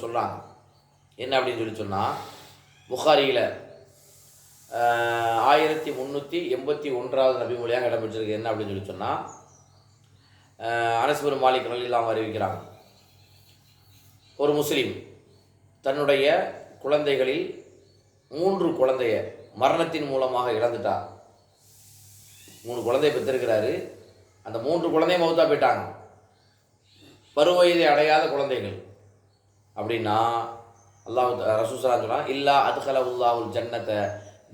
சொல்கிறாங்க. என்ன அப்படின்னு சொன்னால், புகாரியில் 1381வது நபிமொழியாக இடம்பெற்றிருக்கு. என்ன அப்படின்னு சொன்னால், அனஸ் பின் மாலிக் ரலியல்லாஹு அன்ஹு அறிவிக்கிறாங்க, ஒரு முஸ்லீம் தன்னுடைய குழந்தைகளில் 3 குழந்தைய மரணத்தின் மூலமாக இழந்துட்டார். 3 குழந்தைய பெற்றிருக்கிறாரு. அந்த 3 குழந்தையும் மௌத்தா போயிட்டாங்க. பருவயதை அடையாத குழந்தைகள். அப்படின்னா அல்லாஹ் ரசூல் ஸல்லல்லாஹு அலைஹி வஸல்லம் இல்லா அத்கலஹுல்லாஹுல் ஜன்னத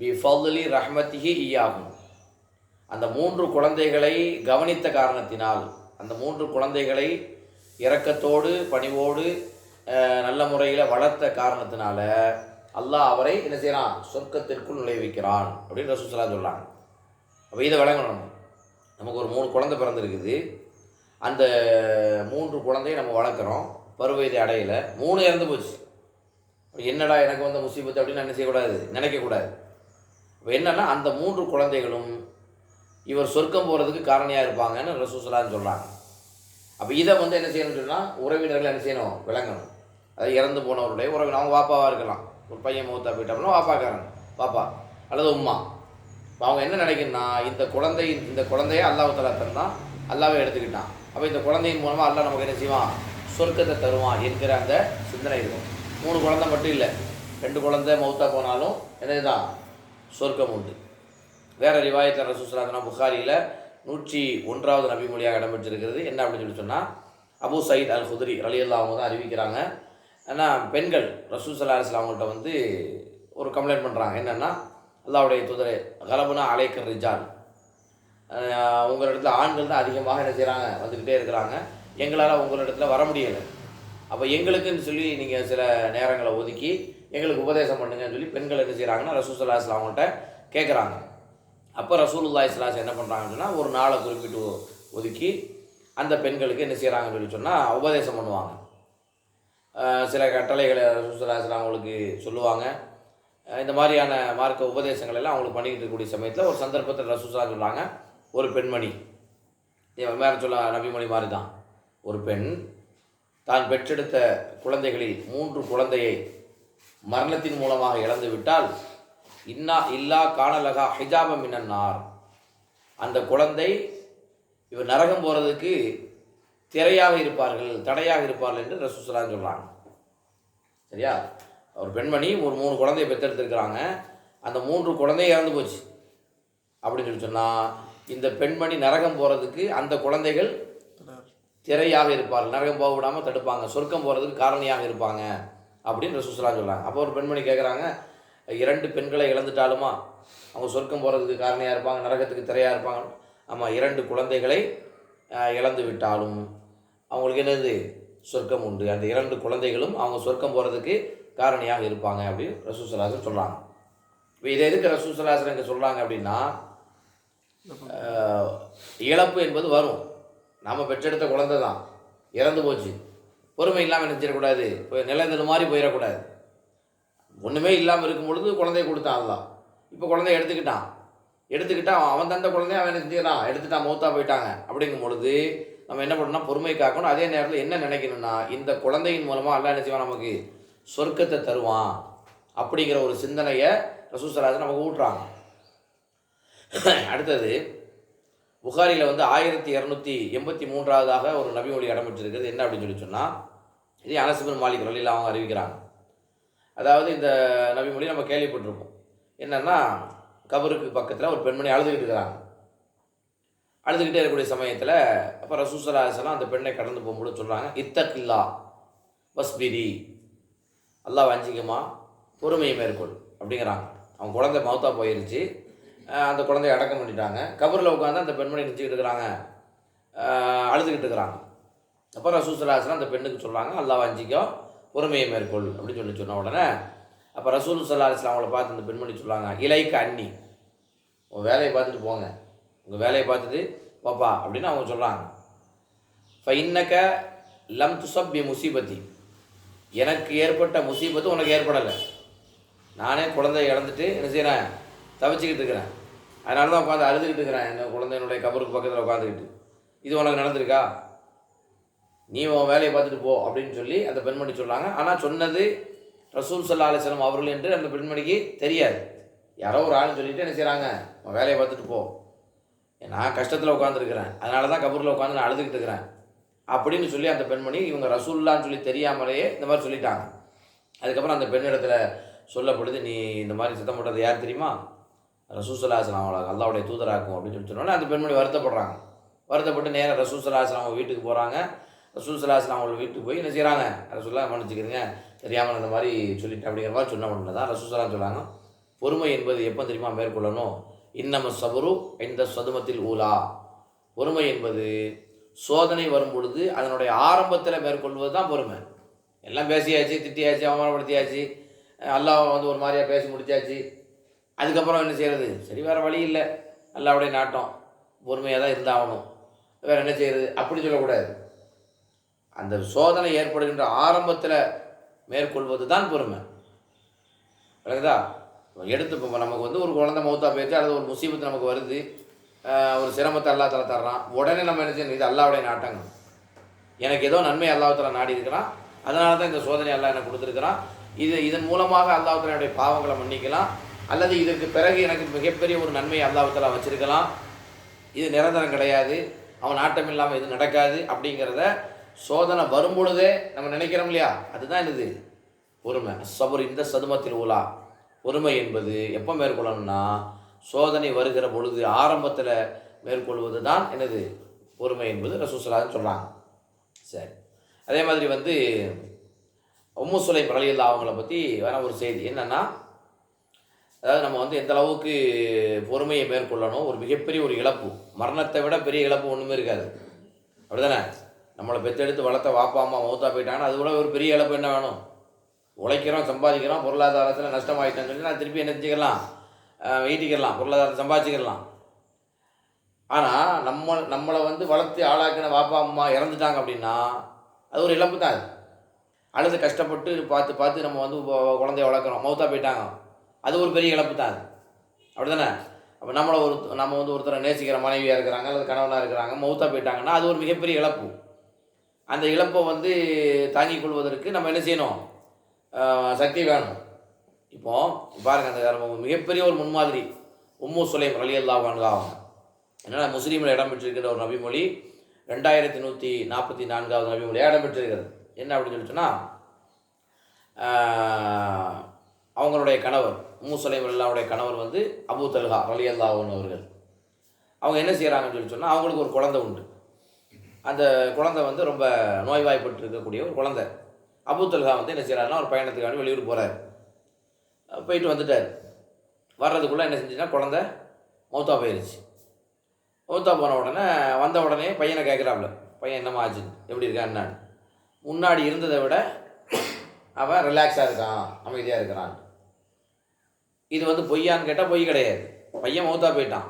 பி ஃபضலி ரஹ்மத்திஹி இய்யாஹும். அந்த 3 குழந்தைகளை கவனித்த காரணத்தினால், அந்த 3 குழந்தைகளை இரக்கத்தோடு பணிவோடு நல்ல முறையில் வளர்த்த காரணத்தினால அல்லாஹ் அவரை என்ன செய்கிறான், சொர்க்கத்திற்குள் நுழைவிக்கிறான் அப்படின்னு ரசூல் ஸல்லல்லாஹு அலைஹி வஸல்லம் சொல்கிறாங்க. அப்போ இதை விளங்கணும். நமக்கு ஒரு 3 குழந்தை பிறந்திருக்குது. அந்த 3 குழந்தையை நம்ம வளர்க்குறோம். பருவயதை அடையலை, 3 இறந்து போச்சு. என்னடா எனக்கு வந்த முசீபத்து அப்படின்னு என்ன செய்யக்கூடாது, நினைக்கக்கூடாது. இப்போ என்னென்னா, அந்த 3 குழந்தைகளும் இவர் சொர்க்கம் போகிறதுக்கு காரணியாக இருப்பாங்கன்னு ரசூல் ஸல்லல்லாஹு அலைஹி வஸல்லம் சொல்கிறாங்க. அப்போ இதை என்ன செய்யணும்னு சொன்னால், உறவினர்கள் என்ன செய்யணும், விளங்கணும். அது இறந்து போனவருடைய உறவினர், அவங்க வாப்பாவாக இருக்கலாம். ஒரு பையன் மௌத்தா போயிட்டோம்னா வாப்பாக்காரங்க, பாப்பா அல்லது உம்மா. இப்போ அவங்க என்ன நினைக்கணும்னா, இந்த குழந்தையை அல்லாஹ் தஆலா தந்தான், அல்லாஹ்வே எடுத்துக்கிட்டான். அப்போ இந்த குழந்தையின் மூலமாக அல்லாஹ் நமக்கு என்ன செய்வான், சொர்க்கத்தை தருவான் என்கிற அந்த சிந்தனை இருக்கும். 3 குழந்தை மட்டும் இல்லை, 2 குழந்தை மௌத்தா போனாலும் என்னதுதான், சொர்க்கம் உண்டு. வேறு ரிவாயத்தில் ரசூல் ஸல்லல்லாஹு அலைஹி வஸல்லம் புகாரியில் 101வது நபிமொழியாக இடம்பெற்றிருக்கிறது. என்ன அப்படின்னு சொன்னால், அபூ சயீத் அல் குத்ரி ரலியல்லாஹு அன்ஹு தான் அறிவிக்கிறாங்க. ஆனால் பெண்கள் ரசூல் ஸல்லல்லாஹு அலைஹி வஸல்லம் அவங்கள்ட்ட ஒரு கம்ப்ளைண்ட் பண்ணுறாங்க. என்னென்னா, அல்லாஹ்வுடைய தூதரே கலபுனா அலைக்கர் ரிஜால், உங்களிடத்துல ஆண்கள் தான் அதிகமாக என்ன செய்கிறாங்க, வந்துக்கிட்டே இருக்கிறாங்க. எங்களால் உங்களிடத்துல வர முடியலை. அப்போ எங்களுக்குன்னு சொல்லி நீங்கள் சில நேரங்களை ஒதுக்கி எங்களுக்கு உபதேசம் பண்ணுங்கன்னு சொல்லி பெண்கள் என்ன செய்கிறாங்கன்னா ரசூல் ஸல்லல்லாஹு அலைஹி வஸல்லம் அவங்கள்ட்ட கேட்குறாங்க. அப்போ ரசூலுல்லாஹி ஸல்லல்லாஹு அலைஹி வஸல்லம் என்ன பண்ணுறாங்கன்னு சொன்னால், ஒரு நாளை குறிப்பிட்டு ஒதுக்கி அந்த பெண்களுக்கு என்ன செய்கிறாங்கன்னு சொல்லி சொன்னால் உபதேசம் பண்ணுவாங்க. சில கட்டளைகளை ரசூல் ஸல்லல்லாஹு அலைஹி வஸல்லம் அவங்களுக்கு சொல்லுவாங்க. இந்த மாதிரியான மார்க்க உபதேசங்கள் எல்லாம் அவங்களுக்கு பண்ணிக்கிட்டு இருக்கக்கூடிய சமயத்தில் ஒரு சந்தர்ப்பத்தில் ரசூல் ஸல்லல்லாஹு அலைஹி வஸல்லம் சொல்கிறாங்க, ஒரு பெண்மணி, வேறு சொல்ல நபிமொழி மாதிரி தான், ஒரு பெண் தான் பெற்றெடுத்த குழந்தைகளில் 3 குழந்தையை மரணத்தின் மூலமாக இழந்து விட்டால், இல்லா காணலகா ஹிஜாபம் மினன்னார், அந்த குழந்தை இவர் நரகம் போகிறதுக்கு திரையாக இருப்பார்கள், தடையாக இருப்பார்கள் என்று ரசூல் ஸல்லல்லாஹு அலைஹி வஸல்லம் சொல்கிறாங்க. சரியா? ஒரு பெண்மணி ஒரு 3 குழந்தையை பெற்றெடுத்துருக்கிறாங்க. அந்த 3 குழந்தைய இறந்து போச்சு அப்படின்னு சொன்னால், இந்த பெண்மணி நரகம் போகிறதுக்கு அந்த குழந்தைகள் திரையாக இருப்பார்கள், நரகம் போக விடாமல் தடுப்பாங்க, சொர்க்கம் போகிறதுக்கு காரணியாக இருப்பாங்க அப்படின்னு ரசூல் ஸல்லல்லாஹு அலைஹி வஸல்லம் சொல்கிறாங்க. அப்போ ஒரு பெண்மணி கேட்குறாங்க, 2 பெண்களை இழந்துட்டாலுமா அவங்க சொர்க்கம் போகிறதுக்கு காரணியாக இருப்பாங்க, நரகத்துக்கு திரையாக இருப்பாங்க? ஆமாம், 2 குழந்தைகளை இழந்து விட்டாலும் அவங்களுக்கு என்னது, சொர்க்கம் உண்டு. அந்த 2 குழந்தைகளும் அவங்க சொர்க்கம் போகிறதுக்கு காரணியாக இருப்பாங்க அப்படின்னு ரசூல் ஸல்லல்லாஹு அலைஹி வஸல்லம் சொல்கிறாங்க. இப்போ இதை எதுக்கு ரசூல் ஸல்லல்லாஹு அலைஹி வஸல்லம் சொல்கிறாங்க அப்படின்னா, இழப்பு என்பது வரும். நாம் பெற்றெடுத்த குழந்தை தான் இறந்து போச்சு, பொறுமை இல்லாமல் நினச்சிடக்கூடாது, இப்போ நிலந்தது மாதிரி போயிடக்கூடாது. ஒன்றுமே இல்லாமல் இருக்கும் பொழுது குழந்தைய கொடுத்தான் அல்லாஹ். இப்போ குழந்தைய எடுத்துக்கிட்டான் அவன் தந்த குழந்தைய அவன் என்ன செஞ்சுக்கிறான், எடுத்துட்டான், மௌத்தா போயிட்டாங்க. அப்படிங்கும் பொழுது நம்ம என்ன பண்ணணும்னா பொறுமை காக்கணும். அதே நேரத்தில் என்ன நினைக்கணும்னா, இந்த குழந்தையின் மூலமாக அல்லாஹ் என்ன செய்வான், நமக்கு சொர்க்கத்தை தருவான் அப்படிங்கிற ஒரு சிந்தனையை ரசூல் ஸல்லல்லாஹு அலைஹி வஸல்லம் நமக்கு ஊட்டுறாங்க. அடுத்தது புகாரியில் 1283வது ஒரு நபிமொழி இடம்பெற்றிருக்கிறது. என்ன அப்படின்னு சொன்னால், இது அனஸ் பின் மாலிக் ரலியல்லாஹு அன்ஹு அறிவிக்கிறாங்க. அதாவது இந்த நபிமொழி நம்ம கேள்விப்பட்டிருப்போம். என்னென்னா, கபருக்கு பக்கத்தில் ஒரு பெண்மணி அழுதுகிட்டு இருக்கிறாங்க. அழுதுகிட்டே இருக்கக்கூடிய சமயத்தில் அப்போ ரசூல் ஸல்லல்லாஹு அலைஹி வஸல்லம் அந்த பெண்ணை கடந்து போகும்போது சொல்கிறாங்க, இத்தகில்லா வஸ்பிரி, அல்லாஹ் அஞ்சிக்குமா, பொறுமையை மேற்கொள் அப்படிங்கிறாங்க. அவங்க குழந்தை மௌத்தா போயிருச்சு, அந்த குழந்தைய அடக்கம் பண்ணிட்டாங்க. கபரில் உட்காந்து அந்த பெண்மணி நினச்சிக்கிட்டு இருக்கிறாங்க, அழுதுகிட்டு இருக்கிறாங்க. அப்போ ரசூல் ஸல்லல்லாஹு அலைஹி வஸல்லம் அந்த பெண்ணுக்கு சொல்கிறாங்க, அல்லாஹ் அஞ்சிக்கோ, பொறுமையை மேற்கொள் அப்படின்னு சொன்ன உடனே அப்போ ரசூல் ஸல்லல்லாஹு அலைஹி வஸல்லம் அவங்கள பார்த்து அந்த பெண்மணி சொல்கிறாங்க, இலைக்க அன்னி, உங்கள் வேலையை பார்த்துட்டு போங்க, உங்கள் வேலையை பார்த்துட்டு பாப்பா அப்படின்னு அவங்க சொல்கிறாங்க. ஃபைன்னக லம் துஸப்பி முசீபத்தி, எனக்கு ஏற்பட்ட முசீபத்து உனக்கு ஏற்படலை. நானே குழந்தைய இழந்துட்டு என்ன செய்கிறேன், தவிச்சிக்கிட்டு இருக்கிறேன். அதனால தான் உட்காந்து அழுதுகிட்டு இருக்கிறேன், என்ன குழந்தையினுடைய கபருக்கு பக்கத்தில் உட்காந்துக்கிட்டு. இது உனக்கு நடந்திருக்கா? நீ உன் வேலையை பார்த்துட்டு போ அப்படின்னு சொல்லி அந்த பெண்மணி சொல்கிறாங்க. ஆனால் சொன்னது ரசூல் ஸல்லல்லாஹு அலைஹி வஸல்லம் அவர்கள் என்று அந்த பெண்மணிக்கு தெரியாது. யாரோ ஒரு ஆள்னு சொல்லிட்டு என்ன செய்கிறாங்க, உன் வேலையை பார்த்துட்டு போ, நான் கஷ்டத்தில் உட்காந்துருக்கிறேன், அதனால தான் கபூரில் உட்காந்து நான் அழுதுகிட்டு இருக்கிறேன் அப்படின்னு சொல்லி அந்த பெண்மணி இவங்க ரசூல்லான்னு சொல்லி தெரியாமலேயே இந்த மாதிரி சொல்லிட்டாங்க. அதுக்கப்புறம் அந்த பெண்ணிடத்தில் சொல்லப்படுது, நீ இந்த மாதிரி சத்தம் போட்டது யார் தெரியுமா, ரசூல் ஸல்லல்லாஹு அலைஹி வஸல்லம் அல்லாஹ்வுடைய தூதராக்கும் அப்படின்னு சொல்லி சொன்னோன்னே அந்த பெண்மணி வருத்தப்படுறாங்க. வருத்தப்பட்டு நேராக ரசூல் ஸல்லல்லாஹு அலைஹி வஸல்லம் வீட்டுக்கு போகிறாங்க. ரசூல் ஸல்லல்லாஹு அலைஹி வஸல்லம் அவங்க வீட்டுக்கு போய் என்ன செய்கிறாங்க, ரசூலுல்லாஹ் மன்னிச்சுக்கிறீங்க, தெரியாமல் இந்த மாதிரி சொல்லிட்டேன் அப்படிங்கிற மாதிரி சொன்ன உடனே தான் ரசூல் ஸல்லல்லாஹு சொல்கிறாங்க, பொறுமை என்பது எப்போ தெரியுமா மேற்கொள்ளணும், இன்னம சபுரு இந்த சதுமத்தில் ஊலா, பொறுமை என்பது சோதனை வரும் பொழுது அதனுடைய ஆரம்பத்தில் மேற்கொள்வது தான் பொறுமை. எல்லாம் பேசியாச்சு, திட்டியாச்சு, அவமானப்படுத்தியாச்சு, அல்லாஹ் வந்து ஒரு மாதிரியாக பேசி முடிச்சாச்சு, அதுக்கப்புறம் என்ன செய்கிறது, சரி வேறு வழி இல்லை, அல்லாஹ்வுடைய நாட்டம், பொறுமையாக தான் இருந்தாகணும், வேறு என்ன செய்கிறது அப்படி சொல்லக்கூடாது. அந்த சோதனை ஏற்படுகின்ற ஆரம்பத்தில் மேற்கொள்வது தான் பொறுமை. விளக்குதா? எடுத்து இப்போ நமக்கு வந்து ஒரு குழந்தை மௌத்தா போயிடுச்சு, அல்லது ஒரு முசீபத்து நமக்கு வருது, ஒரு சிரமத்தை அல்லாஹ் தஆலா தர்றான், உடனே நம்ம என்ன செய்யணும், இது அல்லாஹ்வுடைய நாட்டங்க, எனக்கு ஏதோ நன்மை அல்லாஹ் தஆலா நாடி இருக்கிறான், அதனால தான் இந்த சோதனை அல்லாஹ் எனக்கு கொடுத்துருக்கிறான், இதன் மூலமாக அல்லாஹ் தஆலா என்னுடைய பாவங்களை மன்னிக்கலாம், அல்லது இதற்கு பிறகு எனக்கு மிகப்பெரிய ஒரு நன்மையை அல்லாஹ் தஆலா வச்சிருக்கலாம், இது நிரந்தரம் கிடையாது, அவன் நாட்டம் இல்லாமல் இது நடக்காது அப்படிங்கிறத சோதனை வரும்பொழுதே நம்ம நினைக்கிறோம் இல்லையா, அதுதான் என்னது பொறுமை. சபுர் இந்த சதுமத்தில் ஊலா, பொறுமை என்பது எப்போ மேற்கொள்ளணும்னா சோதனை வருகிற பொழுது ஆரம்பத்தில் மேற்கொள்வது தான் என்னது பொறுமை என்பது ரசூல் ஸல்லல்லாஹு அலைஹி வஸல்லம் சொல்கிறாங்க. சரி, அதே மாதிரி வந்து உம்மு சுலைம் ரலியல்லாஹு அவங்கள பற்றி வேற ஒரு செய்தி என்னென்னா, அதாவது நம்ம வந்து எந்த அளவுக்கு பொறுமையை மேற்கொள்ளணும், ஒரு மிகப்பெரிய ஒரு இழப்பு, மரணத்தை விட பெரிய இழப்பு ஒன்றுமே இருக்காது, அப்படி தானே? நம்மளை பெற்றெடுத்து வளர்த்த வாப்பா அம்மா மௌத்தா போயிட்டாங்கன்னா அது கூட ஒரு பெரிய இழப்பு என்ன வேணும், உழைக்கிறோம், சம்பாதிக்கிறோம், பொருளாதாரத்தில் நஷ்டமாயிட்டேன்னு சொல்லி நான் திருப்பி என்ன செஞ்சுக்கலாம், ஈட்டிக்கலாம், பொருளாதாரத்தை சம்பாதிச்சிக்கலாம். ஆனால் நம்மளை வந்து வளர்த்து ஆளாக்கின வாப்பா அம்மா இறந்துட்டாங்க அப்படின்னா அது ஒரு இழப்பு தான். அது அழுது கஷ்டப்பட்டு பார்த்து நம்ம வந்து குழந்தைய வளர்க்குறோம், மௌத்தா போயிட்டாங்க, அது ஒரு பெரிய இழப்பு தான். அது அப்படி தானே? அப்போ நம்ம வந்து ஒருத்தரை நேசிக்கிற மனைவியாக இருக்கிறாங்க அல்லது கணவனாக இருக்கிறாங்க, மௌத்தா போயிட்டாங்கன்னா அது ஒரு மிகப்பெரிய இழப்பு. அந்த இழப்பை வந்து தாங்கிக் கொள்வதற்கு நம்ம என்ன செய்யணும், சக்தி வேணும். இப்போது பாருங்கள், அந்த மிகப்பெரிய ஒரு முன்மாதிரி உம்மு சுலைம் ரலியல்லாஹு அன்ஹா அவங்க என்னென்னா முஸ்லீமில் இடம்பெற்றிருக்கிற ஒரு நபிமொழி 2144வது நபிமொழியாக இடம்பெற்றிருக்கிறது. என்ன அப்படின்னு சொல்லிட்டுன்னா, அவங்களுடைய கணவர் உம்மு சுலைம் ரலியல்லாஹுடைய கணவர் வந்து அபூ தல்ஹா ரலியல்லாஹு அன்ஹு அவர்கள், அவங்க என்ன செய்கிறாங்கன்னு சொல்லி சொன்னால், அவங்களுக்கு ஒரு குழந்தை உண்டு. அந்த குழந்தை வந்து ரொம்ப நோய்வாய்ப்பட்டு இருக்கக்கூடிய ஒரு குழந்தை. அபூ தல்ஹா வந்து என்ன செய்கிறாருன்னா, ஒரு பயணத்துக்காண்டி வெளியூர் போகிறார், போயிட்டு வந்துட்டார். வர்றதுக்குள்ளே என்ன செஞ்சுன்னா குழந்தை மௌத்தா போயிடுச்சு. மௌத்தா போன உடனே வந்த உடனே பையனை கேட்குறாப்புல, பையன் என்னம்மா ஆச்சு, எப்படி இருக்கான் என்னான்னு. முன்னாடி இருந்ததை விட அவன் ரிலாக்ஸாக இருக்கான், அமைதியாக இருக்கிறான். இது வந்து பொய்யான்னு கேட்டால் பொய் கிடையாது. பையன் மௌத்தா போயிட்டான்,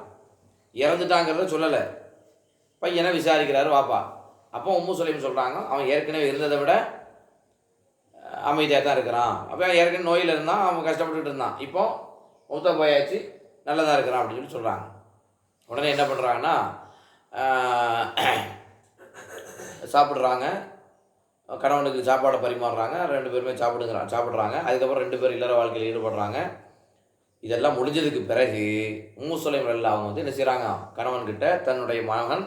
இறந்துட்டாங்கிறத சொல்லலை, பையனை விசாரிக்கிறாரு வாப்பா. அப்போ உம்மு சுலைம் சொல்கிறாங்க, அவன் ஏற்கனவே இருந்ததை விட அமைதியாக தான் இருக்கிறான். அப்போ ஏற்கனவே நோயில் இருந்தான், அவன் கஷ்டப்பட்டுட்டு இருந்தான், இப்போ மௌத்தா போயாச்சு, நல்லதாக இருக்கிறான் அப்படின்னு சொல்லி சொல்கிறாங்க. உடனே என்ன பண்ணுறாங்கன்னா, சாப்பிட்றாங்க, கணவனுக்கு சாப்பாடை பரிமாறுறாங்க, 2 பேருமே சாப்பிட்றாங்க. அதுக்கப்புறம் 2 பேர் இல்லற வாழ்க்கையில் ஈடுபடுறாங்க. இதெல்லாம் முடிஞ்சதுக்கு பிறகு உம்மு சுலைம் ரலியல்லாஹு அவங்க வந்து என்ன செய்கிறாங்க, கணவன்கிட்ட தன்னுடைய மகன்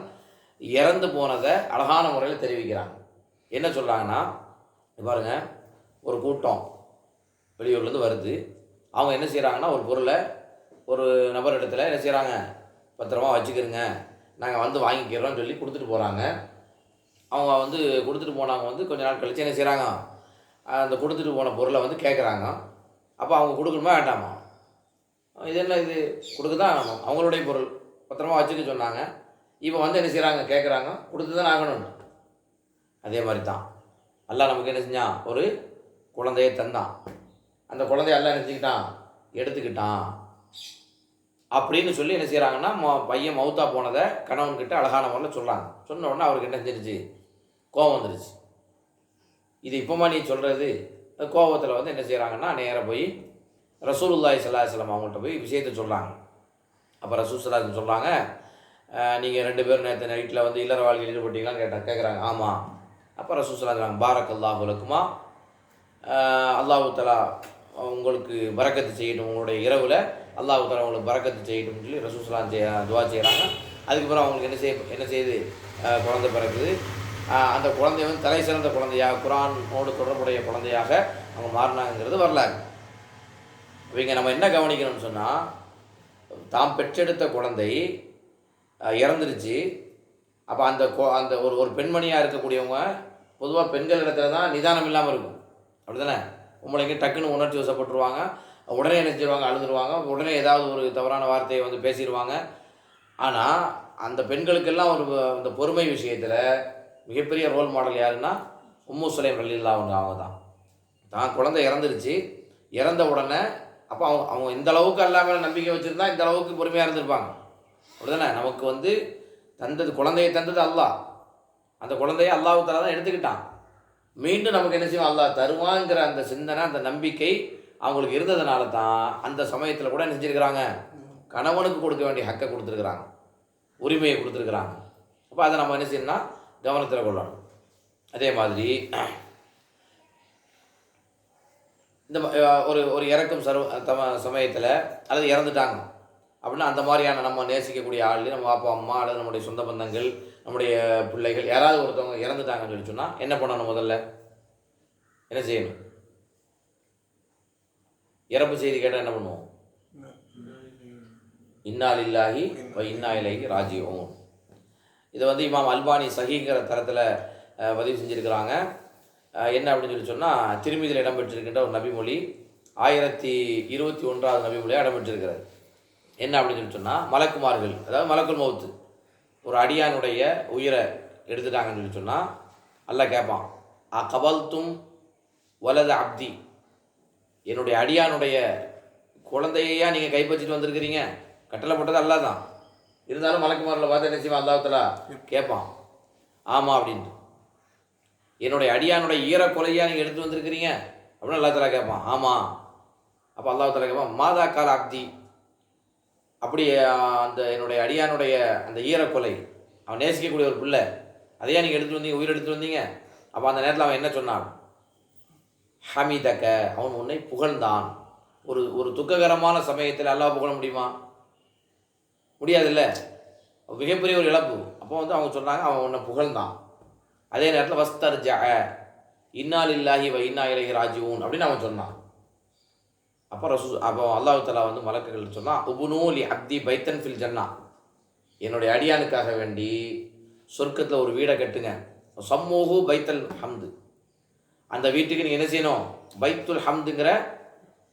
இறந்து போனதை அழகான முறையில் தெரிவிக்கிறாங்க. என்ன சொல்கிறாங்கன்னா, பாருங்க, ஒரு கூட்டம் வெளியூர்லேருந்து வருது, அவங்க என்ன செய்கிறாங்கன்னா ஒரு பொருளை ஒரு நபர் இடத்துல என்ன செய்கிறாங்க, பத்திரமா வச்சுக்கிறங்க, நாங்கள் வந்து வாங்கிக்கிறோம்னு சொல்லி கொடுத்துட்டு போகிறாங்க. அவங்க வந்து கொடுத்துட்டு போனவங்க வந்து கொஞ்ச நாள் கழிச்சு என்ன செய்கிறாங்க, அந்த கொடுத்துட்டு போன பொருளை வந்து கேட்குறாங்க. அப்போ அவங்க கொடுக்கணுமா வேண்டாமா, இது என்ன, இது கொடுக்க தான் ஆகணும், அவங்களுடைய பொருள் பத்திரமா வச்சுக்க சொன்னாங்க. இப்போ வந்து என்ன செய்கிறாங்க, கேட்குறாங்க, கொடுத்து தான் ஆகணும். அதே மாதிரி தான் அல்லாஹ் நமக்கு என்ன செஞ்சான், ஒரு குழந்தையை தந்தான், அந்த குழந்தைய அல்லாஹ் நினச்சிக்கிட்டான், எடுத்துக்கிட்டான் அப்படின்னு சொல்லி என்ன செய்கிறாங்கன்னா, பையன் மௌத்தா போனதை கணவன்கிட்ட அழகான முறையில் சொல்கிறாங்க. சொன்ன உடனே அவருக்கு என்ன செஞ்சிருச்சு, கோபம் வந்துருச்சு. இது இப்போமா நீ சொல்கிறது, கோபத்தில் வந்து என்ன செய்கிறாங்கன்னா நேராக போய் ரசூலுல்லாஹி ஸல்லல்லாஹு அலைஹி வஸல்லம் அவங்கள்ட்ட போய் விஷயத்தை சொல்கிறாங்க. அப்போ ரசூல் ஸல்லல்லாஹு அலைஹி வஸல்லம் சொல்கிறாங்க, நீங்கள் 2 பேரும் நேற்று நைட்டில் வந்து இல்லற வாழ்க்கையில் ஈடுபட்டீங்களான்னு கேட்குறாங்க. ஆமாம். அப்போ ரசூல் ஸல்லல்லாஹு அலைஹி வஸல்லம் பாரக் அல்லாஹு லக்குமா, அல்லாஹு தஆலா உங்களுக்கு பரக்கத்து செய்யட்டும், உங்களுடைய இரவில் அல்லாஹு தஆலா உங்களுக்கு பரக்கத்து செய்யட்டும்னு சொல்லி ரசூல் ஸல்லல்லாஹு அலைஹி வஸல்லம் துவா செய்கிறாங்க. அதுக்கப்புறம் அவங்களுக்கு என்ன செய்யுது, குழந்தை பிறகுது. அந்த குழந்தை வந்து தலை சிறந்த குழந்தையாக, குர்ஆனோடு தொடர்புடைய குழந்தையாக அவங்க மாறினாங்கிறது வரலாறு. இவங்க நம்ம என்ன கவனிக்கணும்னு சொன்னால், தாம் பெற்றெடுத்த குழந்தை இறந்துருச்சு. அப்போ அந்த ஒரு பெண்மணியாக இருக்கக்கூடியவங்க பொதுவாக பெண்கள் இடத்துல தான் நிதானம் இல்லாமல் இருக்கும், அப்படி தானே? உங்களைங்க டக்குன்னு உணர்ச்சி வசப்பட்டுருவாங்க, உடனே என்ன செய்வாங்க, அழுதுருவாங்க, உடனே ஏதாவது ஒரு தவறான வார்த்தையை வந்து பேசிடுவாங்க. ஆனால் அந்த பெண்களுக்கெல்லாம் இந்த பொறுமை விஷயத்தில் மிகப்பெரிய ரோல் மாடல் யாருன்னா உம்மு சுலைம் ரலியல்லாஹு அன்ஹா. அவங்க தான் குழந்தை இறந்துருச்சு, இறந்த உடனே அப்போ அவங்க இந்த அளவுக்கு அல்லா மேலே நம்பிக்கை வச்சுருந்தா இந்த அளவுக்கு பொறுமையாக இருந்திருப்பாங்க, அப்படிதானே? நமக்கு வந்து குழந்தையை தந்தது அல்லாஹ், அந்த குழந்தையை அல்லாஹ் தஆலா தான் எடுத்துக்கிட்டான். மீண்டும் நமக்கு என்ன செய்வோம், அல்லாஹ் தருவாங்கிற அந்த சிந்தனை, அந்த நம்பிக்கை அவங்களுக்கு இருந்ததுனால தான் அந்த சமயத்தில் கூட என்ன செஞ்சுருக்கிறாங்க, கணவனுக்கு கொடுக்க வேண்டிய ஹக்கை கொடுத்துருக்குறாங்க, உரிமையை கொடுத்துருக்குறாங்க. அப்போ அதை நம்ம என்ன செய்யணும்னா கவனத்தில் கொள்ளணும். அதே மாதிரி இந்த ஒரு இறக்கும் சமயத்தில் அல்லது இறந்துட்டாங்க அப்படின்னா அந்த மாதிரியான நம்ம நேசிக்கக்கூடிய ஆள், நம்ம அப்பா அம்மா அல்லது நம்முடைய சொந்த பந்தங்கள், நம்முடைய பிள்ளைகள் யாராவது ஒருத்தவங்க இறந்துட்டாங்கன்னு சொல்லி சொன்னால் என்ன பண்ணணும், முதல்ல என்ன செய்யணும்? இறப்பு செய்தி கேட்டால் என்ன பண்ணுவோம்? இன்னா லில்லாஹி வ இன்னா இலைஹி ராஜிஊன். இதை வந்து இமாம் அல்பானி சஹீங்கிற தரத்தில் பதிவு செஞ்சுருக்கிறாங்க. என்ன அப்படின்னு சொல்லி சொன்னால், திருமீதியில் இடம்பெற்றிருக்கின்ற ஒரு நபிமொழி 1021வது நபிமொழியாக இடம்பெற்றிருக்கிறது. என்ன அப்படின்னு சொல்லி சொன்னால், மலக்குமார்கள், அதாவது மலக்குல் மௌத்து, ஒரு அடியானுடைய உயிரை எடுத்துட்டாங்கன்னு சொல்லி சொன்னால் அல்லாஹ் கேட்பான், கபல்தும் வலத அப்தி, என்னுடைய அடியானுடைய குழந்தையா நீங்கள் கைப்பற்றிட்டு வந்திருக்கிறீங்க? கட்டளைப்பட்டது அல்லாஹ் தான், இருந்தாலும் மலக்குமார்களை பார்த்து என்ன செய்வான், அல்லாஹ் தஆலா கேட்பான், ஆமாம் அப்படின்ட்டு. என்னுடைய அடியானுடைய ஈரக்கொலையாக நீங்கள் எடுத்து வந்திருக்கிறீங்க அப்படின்னு அல்லாஹ் தஆலா கேட்பான், ஆமாம். அப்போ அல்லாஹ் தஆலா கேட்பான், மாதா கால அப்தி, அப்படி அந்த என்னுடைய அடியானுடைய அந்த ஈரக்கொலை, அவன் நேசிக்கக்கூடிய ஒரு பிள்ளை, அதையா நீங்கள் எடுத்து வந்தீங்க, உயிர் எடுத்து வந்தீங்க? அப்போ அந்த நேரத்தில் அவன் என்ன சொன்னான், ஹமீதக்க, அவன் உன்னை புகழ்ந்தான். ஒரு துக்ககரமான சமயத்தில் அல்லாஹ் புகழ முடியுமா? முடியாதுல்ல, மிகப்பெரிய ஒரு இழப்பு. அப்போ வந்து அவங்க சொன்னாங்க, அவன் உன்னை புகழ்ந்தான். அதே நேரத்தில் வஸ்தர்ஜஅ இன்னா லில்லாஹி வ இன்னா இலைஹி ராஜிஊன் அப்படின்னு அவன் சொன்னான். அப்போ அல்லாஹ் தஆலா வந்து மலக்குகள் சொன்னால், உபுனூ லி அப்தி பைத்தன் ஃபில் ஜன்னா, என்னுடைய அடியானுக்காக வேண்டி சொர்க்கத்தில் ஒரு வீடை கட்டுங்க, சம்மூஹு பைத்தல் ஹம்து, அந்த வீட்டுக்கு நீங்கள் என்ன செய்யணும், பைத்துல் ஹம்துங்கிற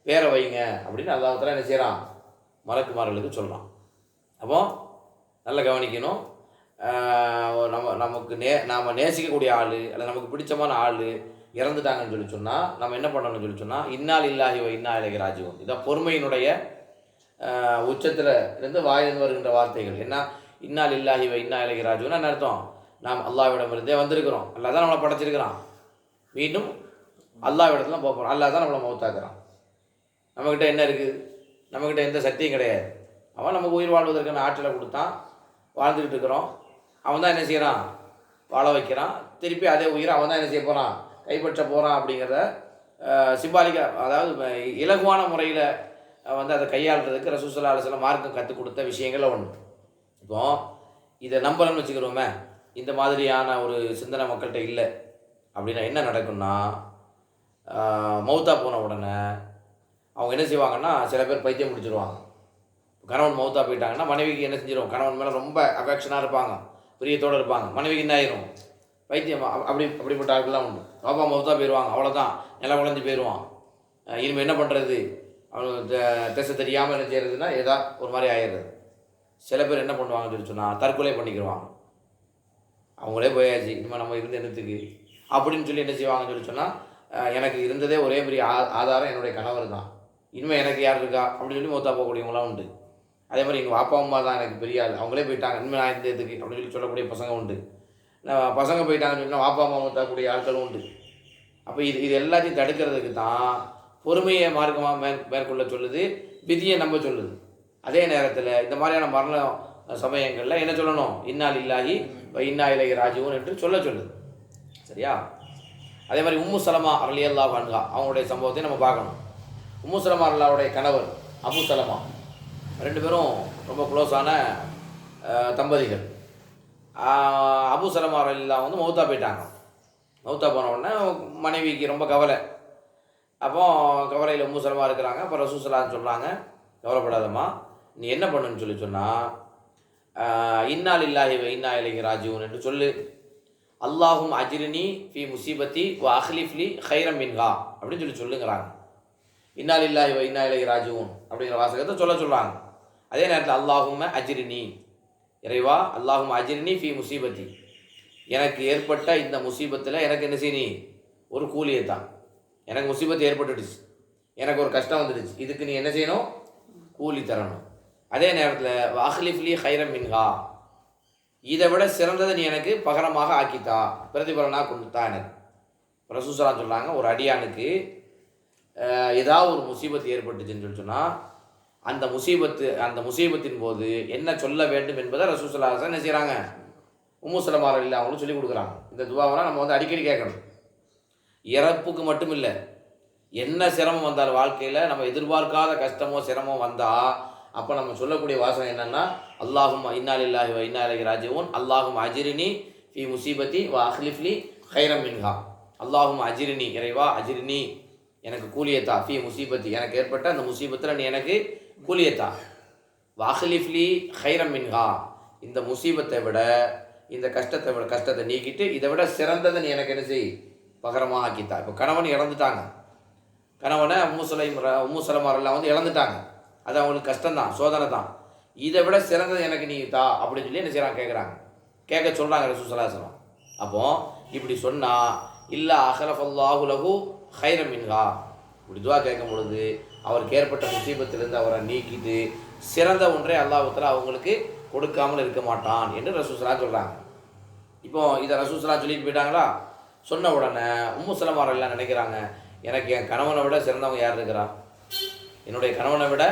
பேரை வைங்க அப்படின்னு அல்லாஹ் தஆலா என்ன செய்கிறான், மலக்குமார்களுக்கு சொல்கிறான். அப்போ நல்லா கவனிக்கணும். நமக்கு நாம் நேசிக்கக்கூடிய ஆள் அல்லது நமக்கு பிடிச்சமான ஆள் இறந்துட்டாங்கன்னு சொல்லி சொன்னால் நம்ம என்ன பண்ணணும்னு சொல்லி சொன்னால், இன்னா லில்லாஹி வ இன்னா இலைஹி ராஜிஊன். இதான் பொறுமையினுடைய உச்சத்தில் இருந்து வாயிலிருந்து வருகின்ற வார்த்தைகள். என்ன, இன்னா லில்லாஹி வ இன்னா இலைஹி ராஜிஊன் என்ன அர்த்தம்? நாம் அல்லாஹ்விடமிருந்தே வந்திருக்கிறோம், அல்லாஹ் தான் நம்மளை படைச்சிருக்கிறான், மீண்டும் அல்லாஹ்விடத்துல போக போகிறோம், அல்லாஹ் தான் நம்மளை மௌத்தாக்குறான். நம்மக்கிட்ட என்ன இருக்குது? நம்மக்கிட்ட எந்த சக்தியும் கிடையாது. அவன் நமக்கு உயிர் வாழ்வதற்கான ஆற்றலை கொடுத்தான், வாழ்ந்துக்கிட்டு இருக்கிறோம். அவன் தான் என்ன செய்கிறான், வாழ வைக்கிறான். திருப்பி அதே உயிரை அவன் தான் என்ன செய்ய போகிறான், கைப்பற்ற போகிறான். அப்படிங்கிறத சிம்பாலிக்காக, அதாவது இலகுவான முறையில் வந்து அதை கையாளுறதுக்கு ரசூல் ஸல்லல்லாஹு அலைஹி வஸல்லம் மார்க்கம் கற்றுக் கொடுத்த விஷயங்களில் ஒன்று. இப்போ இதை நம்பணும்னு வச்சுக்கிறோமே, இந்த மாதிரியான ஒரு சிந்தனை மக்கள்கிட்ட இல்லை அப்படின்னா என்ன நடக்கும்னா, மௌத்தா போன உடனே அவங்க என்ன செய்வாங்கன்னா, சில பேர் பைத்தியம் பிடிச்சிருவாங்க. கணவன் மௌத்தா போயிட்டாங்கன்னா மனைவிக்கு என்ன செஞ்சிடும், கணவன் மேலே ரொம்ப அஃபெக்ஷனாக இருப்பாங்க, பிரியத்தோடு இருப்பாங்க, மனைவிக்கு என்ன ஆயிரும், பைத்தியம். அப்படிப்பட்ட ஆட்கள்லாம் உண்டு. பாப்பா மௌத்தா போயிடுவாங்க, அவ்வளோதான், நில குழஞ்சி போயிடுவான். இனிமேல் என்ன பண்ணுறது, அவனுக்கு திசை தெரியாமல் என்ன செய்யறதுன்னா ஏதா ஒரு மாதிரி ஆயிடுறது. சில பேர் என்ன பண்ணுவாங்கன்னு சொல்லி சொன்னால் தற்கொலை பண்ணிக்கிடுவாங்க. அவங்களே போயாச்சு, இனிமேல் நம்ம இருந்து என்னத்துக்கு அப்படின்னு சொல்லி என்ன செய்வாங்கன்னு சொல்லி சொன்னால், எனக்கு இருந்ததே ஒரே பெரிய ஆதாரம் என்னுடைய கணவர் தான், இனிமேல் எனக்கு யார் இருக்கா அப்படின்னு சொல்லி மௌத்தா போகக்கூடியவங்களாம் உண்டு. அதே மாதிரி எங்கள் அப்பா அம்மா தான் எனக்கு பெரிய ஆள், அவங்களே போயிட்டாங்க, இனிமேல் நான் இருந்ததுக்கு அப்படின்னு சொல்லி சொல்லக்கூடிய பசங்க உண்டு. பசங்க போயிட்டாங்கன்னு சொன்னால் அப்பா அம்மா மௌத்தாக்கூடிய ஆட்களும் உண்டு. அப்போ இது எல்லாத்தையும் தடுக்கிறதுக்கு தான் பொறுமையை மார்க்கமாக மேற்கொள்ள சொல்லுது, விதியை நம்ப சொல்லுது. அதே நேரத்தில் இந்த மாதிரியான மரண சமயங்களில் என்ன சொல்லணும், இன்னா லில்லாஹி வ இன்னா இலைஹி ராஜிஊன் என்று சொல்லுது. சரியா? அதே மாதிரி உம்மு சலமா ரலியல்லாஹு அன்ஹா அவங்களுடைய சம்பவத்தை நம்ம பார்க்கணும். உம்மு சலமா அல்லாவுடைய கணவர் அபு சலமா, ரெண்டு பேரும் ரொம்ப க்ளோஸான தம்பதிகள். அபு சலமா ரலியல்லாஹு வந்து மௌத்தா போயிட்டாங்க. மௌத்தா போன உடனே மனைவிக்கு ரொம்ப கவலை. அப்போ கவலையில் உம்மு சலமா இருக்கிறாங்க. அப்போ ரசூல் ஸல்லல்லாஹு அலைஹி சொல்கிறாங்க, கவலைப்படாதம்மா, நீ என்ன பண்ணுன்னு சொன்னால், இன்னா லில்லாஹி வ இன்னா இலைஹி ராஜிஊன் என்று சொல்லு. அல்லாஹும் அஜ்ரினி ஃபி முசீபத்தி வ அஹ்லிஃப்லி ஹைரம் மின்ஹா அப்படின்னு சொல்லுங்கிறாங்க. இன்னா லில்லாஹி வ இன்னா இலைஹி ராஜிஊன் அப்படிங்கிற வாசகத்தை சொல்கிறாங்க. அதே நேரத்தில் அல்லாஹும்ம அஜ்ரினி, இறைவா அல்லாஹும் அஜ்ரினி ஃபி முசீபத்தி, எனக்கு ஏற்பட்ட இந்த முசீபத்தில் எனக்கு என்ன செய்யணும், ஒரு கூலியை தான். எனக்கு முசீபத்து ஏற்பட்டுடுச்சு, எனக்கு ஒரு கஷ்டம் வந்துடுச்சு, இதுக்கு நீ என்ன செய்யணும், கூலி தரணும். அதே நேரத்தில் அஹ்லிஃப்லி ஹைரம் மின்ஹா, இதை விட சிறந்ததை நீ எனக்கு பகரமாக ஆக்கித்தா, பிரதிபலனாக கொண்டுத்தா எனக்கு. ரசூல் ஸல்லல்லாஹு அலைஹி சொல்கிறாங்க, ஒரு அடியானுக்கு ஏதாவது ஒரு முசீபத்து ஏற்பட்டுச்சுன்னு சொன்னால், அந்த முசீபத்தின் போது என்ன சொல்ல வேண்டும் என்பதை ரசூல் ஸல்லல்லாஹு அலைஹி என்ன செய்கிறாங்க, உம்மு சலமா ரலியல்லாஹு அவங்களும் சொல்லிக் கொடுக்குறாங்க. இந்த துவாவெல்லாம் நம்ம வந்து அடிக்கடி கேட்கணும். இறப்புக்கு மட்டும் இல்லை, என்ன சிரமம் வந்தாலும் வாழ்க்கையில் நம்ம எதிர்பார்க்காத கஷ்டமோ சிரமமோ வந்தால் அப்போ நம்ம சொல்லக்கூடிய வாசகம் என்னென்னா, அல்லாஹும் இன்னா லில்லாஹி வ இன்னா இலைஹி ராஜிஊன், அல்லாஹும் அஜ்ரினி ஃபி முசீபத்தி வ அஹ்லிஃப்லி ஹைரம் மின்ஹா. அல்லாஹும் அஜ்ரினி, இறைவா அஜ்ரினி, எனக்கு கூலியத்தா, ஃபி முசீபத்தி, எனக்கு ஏற்பட்ட அந்த முசீபத்தில் நீ எனக்கு கூலியத்தா, வ அஹ்லிஃப்லி ஹைரம் மின்ஹா, இந்த முசீபத்தை விட இந்த கஷ்டத்தை நீக்கிட்டு இதை விட சிறந்ததை நீ எனக்கு என்ன செய், பகரமாக ஆக்கித்தா. இப்போ கணவன் இறந்துட்டாங்க, கணவனை உம்மு சலமா எல்லாம் வந்து இழந்துட்டாங்க, அது அவங்களுக்கு கஷ்டம்தான், சோதனை தான். இதை விட சிறந்தது எனக்கு நீ தா அப்படின்னு சொல்லி என்ன செய்கிறாங்க, கேட்க சொல்கிறாங்க ரசூல் ஸல்லல்லாஹு அலைஹி வஸல்லம். அப்போது இப்படி சொன்னால் இல்லா அஹ்லஃபல்லாஹு லஹு ஹைரம் மின்ஹா, இப்படி துவா கேட்கும் பொழுது அவருக்கு ஏற்பட்ட முசீபத்திலிருந்து அவரை நீக்கிட்டு சிறந்த ஒன்றை அல்லாஹ் தஆலா அவங்களுக்கு கொடுக்காமல் இருக்க மாட்டான் என்று ரசூல் ஸல்லல்லாஹு அலைஹி சொல்கிறாங்க. இப்போ இதை ரசூல் ஸல்லல்லாஹு அலைஹி சொல்லிட்டு போயிட்டாங்களா. சொன்ன உடனே உம்மு சலமா எல்லாம் நினைக்கிறாங்க, எனக்கு என் கணவனை விட சிறந்தவங்க யார் இருக்கிறா, என்னுடைய கணவனை விட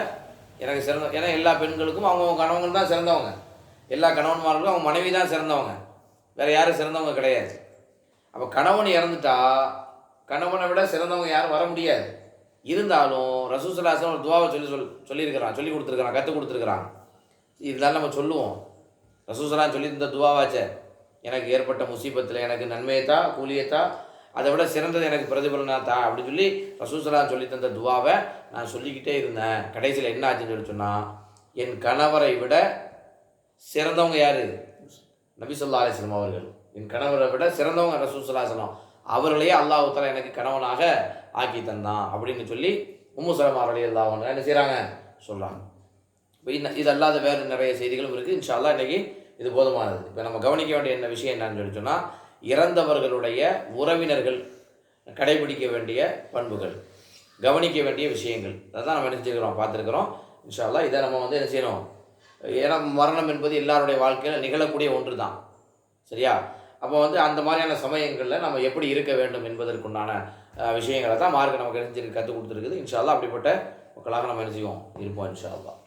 எனக்கு சிறந்த, ஏன்னா எல்லா பெண்களுக்கும் அவங்க கணவன் தான் சிறந்தவங்க, எல்லா கணவன்மார்களுக்கும் அவங்க மனைவி தான் சிறந்தவங்க, வேறு யாரும் சிறந்தவங்க கிடையாது. அப்போ கணவன் இறந்துட்டா கணவனை விட சிறந்தவங்க யாரும் வர முடியாது. இருந்தாலும் ரசூல் ஸல்லல்லாஹு அலைஹி வஸல்லம் ஒரு துவாவை சொல்லி கொடுத்துருக்குறாங்க, கற்றுக் கொடுத்துருக்குறாங்க. இதெல்லாம் நம்ம சொல்லுவோம். ரசூல் ஸல்லல்லாஹு அலைஹி சொல்லி இந்த துவாவாச்சே, எனக்கு ஏற்பட்ட முசீபத்தில் எனக்கு நன்மையத்தா கூலியத்தா, அதை விட சிறந்தது எனக்கு பிரதிபலனாத்தா அப்படின்னு சொல்லி ரசூல் ஸல்லல்லாஹு அலைஹி சொல்லி தந்த துவாவை நான் சொல்லிக்கிட்டே இருந்தேன். கடைசியில் என்ன ஆச்சுன்னு சொன்னால், என் கணவரை விட சிறந்தவங்க யார், நபி ஸல்லல்லாஹு அலைஹி வஸல்லம் அவர்கள். என் கணவரை விட சிறந்தவங்க ரசூல் ஸல்லல்லாஹு அலைஹி வஸல்லம் அவர்களையே அல்லாஹ் தஆலா எனக்கு கணவனாக ஆக்கி தந்தான் அப்படின்னு சொல்லி உம்மு சலமா ரலியல்லாஹு அன்ஹா என்ன செய்கிறாங்க, சொல்கிறாங்க. இப்போ இது அல்லாத வேறு நிறைய செய்திகளும் இருக்குது. இன்ஷா அல்லாஹ் இன்றைக்கி இது போதுமானது. இப்போ நம்ம கவனிக்க வேண்டிய என்ன விஷயம் என்னன்னு சொன்னால், இறந்தவர்களுடைய உறவினர்கள் கடைபிடிக்க வேண்டிய பண்புகள், கவனிக்க வேண்டிய விஷயங்கள், அதான் நம்ம என்ன செஞ்சுக்கிறோம், பார்த்துருக்குறோம். இன்ஷா அல்லாஹ் இதை நம்ம வந்து என்ன செய்யணும், ஏன்னா மரணம் என்பது எல்லாருடைய வாழ்க்கையில் நிகழக்கூடிய ஒன்று தான், சரியா? அப்போ வந்து அந்த மாதிரியான சமயங்களில் நம்ம எப்படி இருக்க வேண்டும் என்பதற்குண்டான விஷயங்களை தான் மார்க்க நமக்கு கற்றுக் கொடுத்துருக்குது. இன்ஷா அல்லாஹ் அப்படிப்பட்ட மக்களாக நம்ம என்ன செய்வோம், இருப்போம் இன்ஷா அல்லாஹ்.